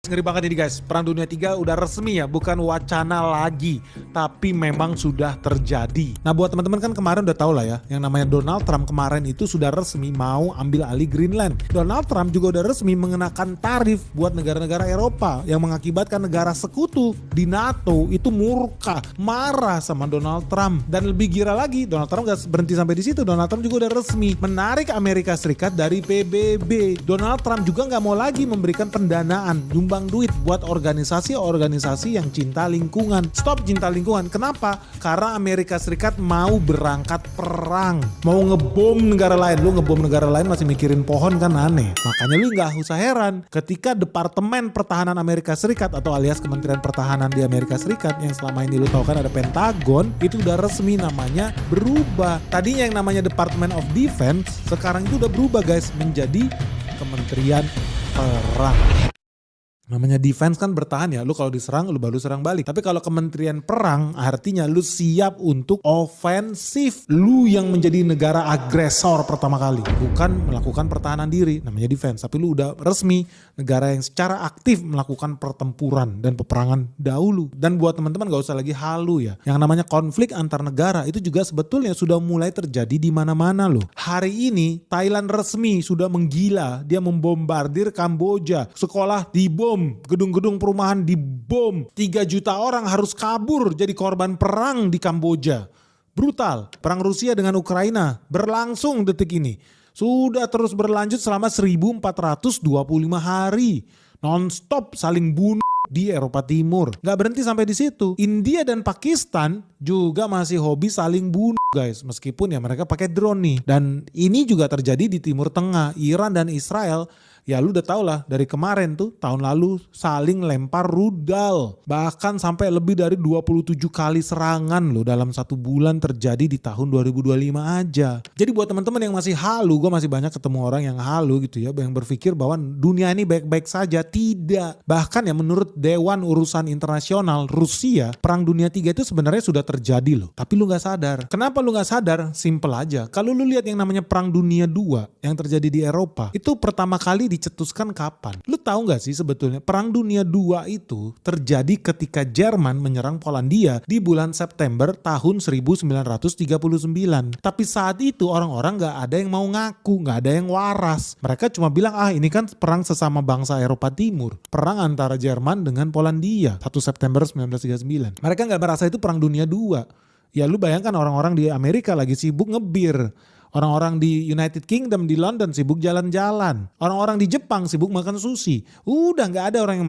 Ngeri banget ini guys, Perang Dunia 3 udah resmi ya, bukan wacana lagi, tapi memang sudah terjadi. Nah buat teman-teman kan kemarin udah tahu lah ya, yang namanya Donald Trump kemarin itu sudah resmi mau ambil alih Greenland. Donald Trump juga udah resmi mengenakan tarif buat negara-negara Eropa yang mengakibatkan negara sekutu di NATO itu murka, marah sama Donald Trump. Dan lebih gila lagi, Donald Trump gak berhenti sampai di situ, Donald Trump juga udah resmi menarik Amerika Serikat dari PBB. Donald Trump juga gak mau lagi memberikan pendanaan, nyumbang duit buat organisasi-organisasi yang cinta lingkungan. Stop cinta lingkungan. Kenapa? Karena Amerika Serikat mau berangkat perang, mau ngebom negara lain. Lu ngebom negara lain masih mikirin pohon kan aneh. Makanya lu gak usah heran ketika Departemen Pertahanan Amerika Serikat atau alias Kementerian Pertahanan di Amerika Serikat yang selama ini lu tahu kan ada Pentagon, itu udah resmi namanya berubah. Tadinya yang namanya Department of Defense sekarang itu udah berubah guys menjadi Kementerian Perang. Namanya defense kan bertahan ya, lu kalau diserang lu baru serang balik. Tapi kalau Kementerian Perang artinya lu siap untuk ofensif. Lu yang menjadi negara agresor pertama kali, bukan melakukan pertahanan diri, namanya defense. Tapi lu udah resmi negara yang secara aktif melakukan pertempuran dan peperangan dahulu. Dan buat teman-teman gak usah lagi halu ya, yang namanya konflik antar negara itu juga sebetulnya sudah mulai terjadi di mana-mana loh. Hari ini Thailand resmi sudah menggila, dia membombardir Kamboja, sekolah dibom, gedung-gedung perumahan dibom, 3 juta orang harus kabur jadi korban perang di Kamboja. Brutal. Perang Rusia dengan Ukraina berlangsung detik ini. Sudah terus berlanjut selama 1425 hari. Non-stop saling bunuh di Eropa Timur. Gak berhenti sampai di situ. India dan Pakistan juga masih hobi saling bunuh guys. Meskipun ya mereka pakai drone nih. Dan ini juga terjadi di Timur Tengah. Iran dan Israel, ya lu udah tau lah dari kemarin tuh tahun lalu saling lempar rudal. Bahkan sampai lebih dari 27 kali serangan loh dalam 1 bulan terjadi di tahun 2025 aja. Jadi buat teman-teman yang masih halu, gue masih banyak ketemu orang yang halu gitu ya, yang berpikir bahwa dunia ini baik-baik saja. Tidak. Bahkan ya menurut Dewan Urusan Internasional Rusia, Perang Dunia 3 itu sebenarnya sudah terjadi loh. Tapi lu gak sadar. Kenapa lu gak sadar? Simple aja. Kalau lu lihat yang namanya Perang Dunia 2 yang terjadi di Eropa, itu pertama kali dicetuskan kapan? Lu tahu gak sih sebetulnya Perang Dunia 2 itu terjadi ketika Jerman menyerang Polandia di bulan September tahun 1939. Tapi saat itu orang-orang gak ada yang mau ngaku, gak ada yang waras. Mereka cuma bilang ini kan perang sesama bangsa Eropa Timur. Perang antara Jerman dengan Polandia 1 September 1939. Mereka gak merasa itu Perang Dunia 2. Ya lu bayangkan orang-orang di Amerika lagi sibuk ngebir. Orang-orang di United Kingdom, di London sibuk jalan-jalan. Orang-orang di Jepang sibuk makan sushi. Udah gak ada orang yang